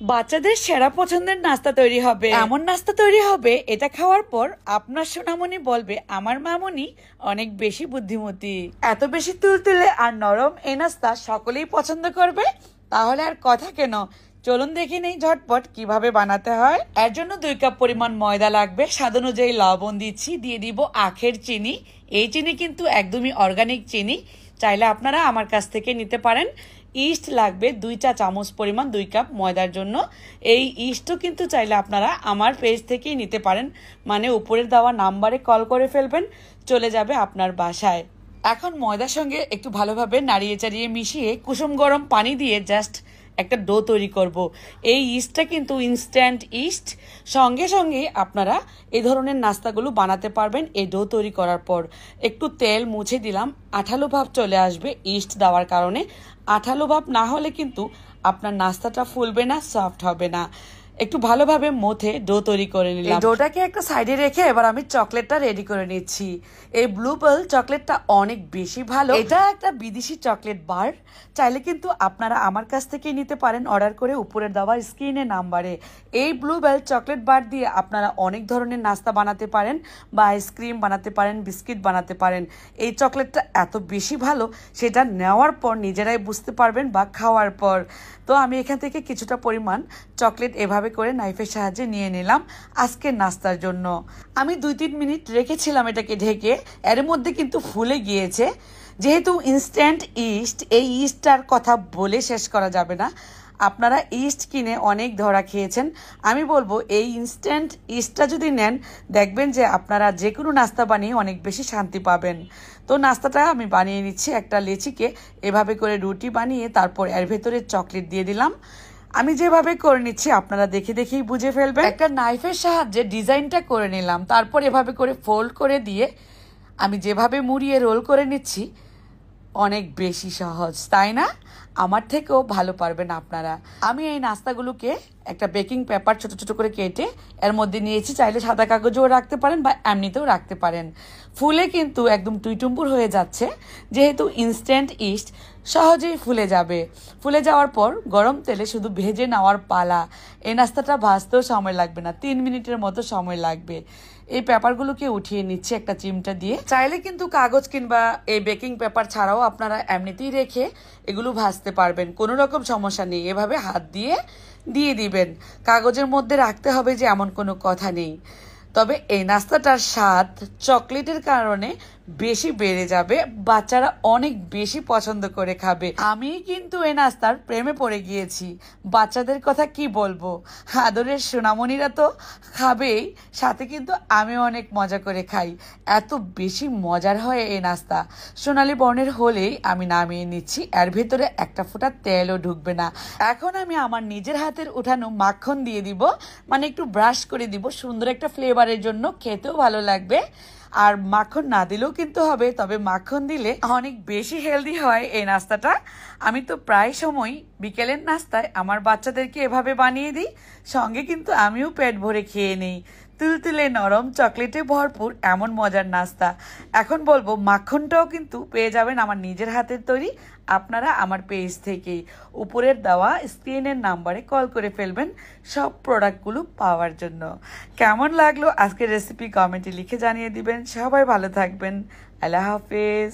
বাচ্চাদের সেরা পছন্দের নাস্তা তৈরি হবে, এমন নাস্তা তৈরি হবে এটা খাওয়ার পর আপনার সোনামণি বলবে আমার মামনি অনেক বেশি বুদ্ধিমতী। এত বেশি তুলতুলে আর নরম এই নাস্তা সকলেই পছন্দ করবে। তাহলে আর কথা কেন, চলুন দেখে নেই ঝটপট কিভাবে বানাতে হয়। এর জন্য 2 কাপ পরিমাণ ময়দা লাগবে, স্বাদ অনুযায়ী লবণ দিচ্ছি, দিয়ে দিব আখের চিনি। এই চিনি কিন্তু একদমই অর্গানিক চিনি, চাইলে আপনারা আমার কাছ থেকে নিতে পারেন। ইস্ট লাগবে 2 চা চামচ পরিমাণ 2 কাপ ময়দার জন্য। এই ইস্টও কিন্তু চাইলে আপনারা আমার পেজ থেকেই নিতে পারেন, মানে উপরের দেওয়া নাম্বারে কল করে ফেলবেন, চলে যাবে আপনার বাসায়। এখন ময়দার সঙ্গে একটু ভালোভাবে নাড়িয়ে চাড়িয়ে মিশিয়ে কুসুম গরম পানি দিয়ে জাস্ট একটা ডো তৈরি করব। এই ইস্টটা কিন্তু ইনস্ট্যান্ট ইস্ট, সঙ্গে সঙ্গে আপনারা এই ধরনের নাস্তাগুলো বানাতে পারবেন। এই ডো তৈরি করার পর একটু তেল মুছে দিলাম, আঠালো ভাব চলে আসবে ইস্ট দেওয়ার কারণে। আঠালো ভাব না হলে কিন্তু আপনার নাস্তাটা ফুলবে না, সফট হবে না। একটু ভালোভাবে মথে ডো তৈরি করে নিলাম। ডোটাকে একটা সাইডে রেখে এবার আমি চকলেটটা রেডি করে নিচ্ছি। এই ব্লুবেল চকলেটটা অনেক বেশি ভালো, এটা একটা বিদেশি চকলেট বার। চাইলে কিন্তু আপনারা আমার কাছ থেকে নিতে পারেন অর্ডার করে উপরের দেওয়া স্ক্রিনে নাম্বারে। এই ব্লুবেল চকলেট বার দিয়ে আপনারা অনেক ধরনের নাস্তা বানাতে পারেন, বা আইসক্রিম বানাতে পারেন, বিস্কিট বানাতে পারেন। এই চকলেটটা এত বেশি ভালো, সেটা নেওয়ার পর নিজেরাই বুঝতে পারবেন বা খাওয়ার পর। তো আমি এখান থেকে কিছুটা পরিমাণ চকলেট এভাবে করে নাইফের সাহায্যে নিয়ে নিলাম আজকের নাস্তার জন্য। আমি 2-3 মিনিট রেখেছিলাম এটাকে ঢেকে, এর মধ্যে কিন্তু ফুলে গিয়েছে। যেহেতু ইনস্ট্যান্ট ইস্ট, এই ইস্টটার কথা বলে শেষ করা যাবে না। আপনারা ইস্ট কিনে অনেক ধরা খেয়েছেন, আমি বলবো এই ইনস্ট্যান্ট ইস্টটা যদি নেন দেখবেন যে আপনারা যে কোনো নাস্তা বানিয়ে অনেক বেশি শান্তি পাবেন। তো নাস্তাটা আমি বানিয়ে নিচ্ছি। একটা লেচিকে এভাবে করে রুটি বানিয়ে তারপর এর ভেতরে চকলেট দিয়ে দিলাম। আমি যেভাবে করে নিচ্ছি আপনারা দেখে দেখেই বুঝে ফেলবেন। একটা নাইফের সাহায্যে ডিজাইনটা করে নিলাম, তারপর এভাবে করে ফোল্ড করে দিয়ে আমি যেভাবে মুড়িয়ে রোল করে নিচ্ছি, অনেক বেশি সহজ, তাই না? আমার থেকেও ভালো পারবেন আপনারা। আমি এই নাস্তাগুলোকে একটা বেকিং পেপার ছোট ছোট করে কেটে এর মধ্যে নিয়েছি, চাইলে সাদা কাগজেও রাখতে পারেন বা এমনিতেও রাখতে পারেন। ফুলে কিন্তু একদম টুইটুম্বুর হয়ে যাচ্ছে, যেহেতু ইনস্ট্যান্ট ইস্ট সহজেই ফুলে যাবে। ফুলে যাওয়ার পর গরম তেলে শুধু ভেজে নেওয়ার পালা। এই নাস্তাটা ভাজতেও সময় লাগবে না, 3 মিনিটের মতো সময় লাগবে। এই পেপারগুলোকে উঠিয়ে নিচ্ছে একটা চিমটা দিয়ে। চাইলে কিন্তু কাগজ কিংবা এই বেকিং পেপার ছাড়াও আপনারা এমনিতেই রেখে এগুলো ভাজতে পারবেন, কোনো রকম সমস্যা নেই। এভাবে হাত দিয়ে দিয়ে দিবেন, কাগজের মধ্যে রাখতে হবে যে এমন কোনো কথা নেই। তবে এই নাস্তাটার স্বাদ চকলেটের কারণে বেশি বেড়ে যাবে, বাচ্চারা অনেক বেশি পছন্দ করে খাবে। আমি কিন্তু এই নাস্তার প্রেমে পড়ে গিয়েছি, বাচ্চাদের কথা কি বলবো। আদরের সোনামণিরা তো খাবেই, সাথে কিন্তু আমি অনেক মজা করে খাই। এত বেশি মজার হয় এই নাস্তা। সোনালি বর্ণের হলেই আমি নামিয়ে নিচ্ছি, এর ভেতরে একটা ফোঁটা তেলও ঢুকবে না। এখন আমি আমার নিজের হাতের উঠানো মাখন দিয়ে দিব, মানে একটু ব্রাশ করে দিব সুন্দর একটা ফ্লেভারের জন্য, খেতেও ভালো লাগবে। আর মাখন না দিলেও কিন্তু হবে, তবে মাখন দিলে অনেক বেশি হেলদি হয় এই নাস্তাটা। আমি তো প্রায় সময় বিকেলের নাস্তায় আমার বাচ্চাদেরকে এভাবে বানিয়ে দিই, সঙ্গে কিন্তু আমিও পেট ভরে খেয়ে নেই। তুলতুলে নরম চকলেটে ভরপুর এমন মজার নাস্তা। এখন বলবো মাখনটাও কিন্তু পেয়ে যাবেন আমার নিজের হাতের তৈরি, আপনারা আমার পেজ থেকেই। উপরের দেওয়া স্ক্রিনের নাম্বারে কল করে ফেলবেন সব প্রোডাক্টগুলো পাওয়ার জন্য। কেমন লাগলো আজকের রেসিপি কমেন্টে লিখে জানিয়ে দিবেন। সবাই ভালো থাকবেন, আল্লাহ হাফেজ।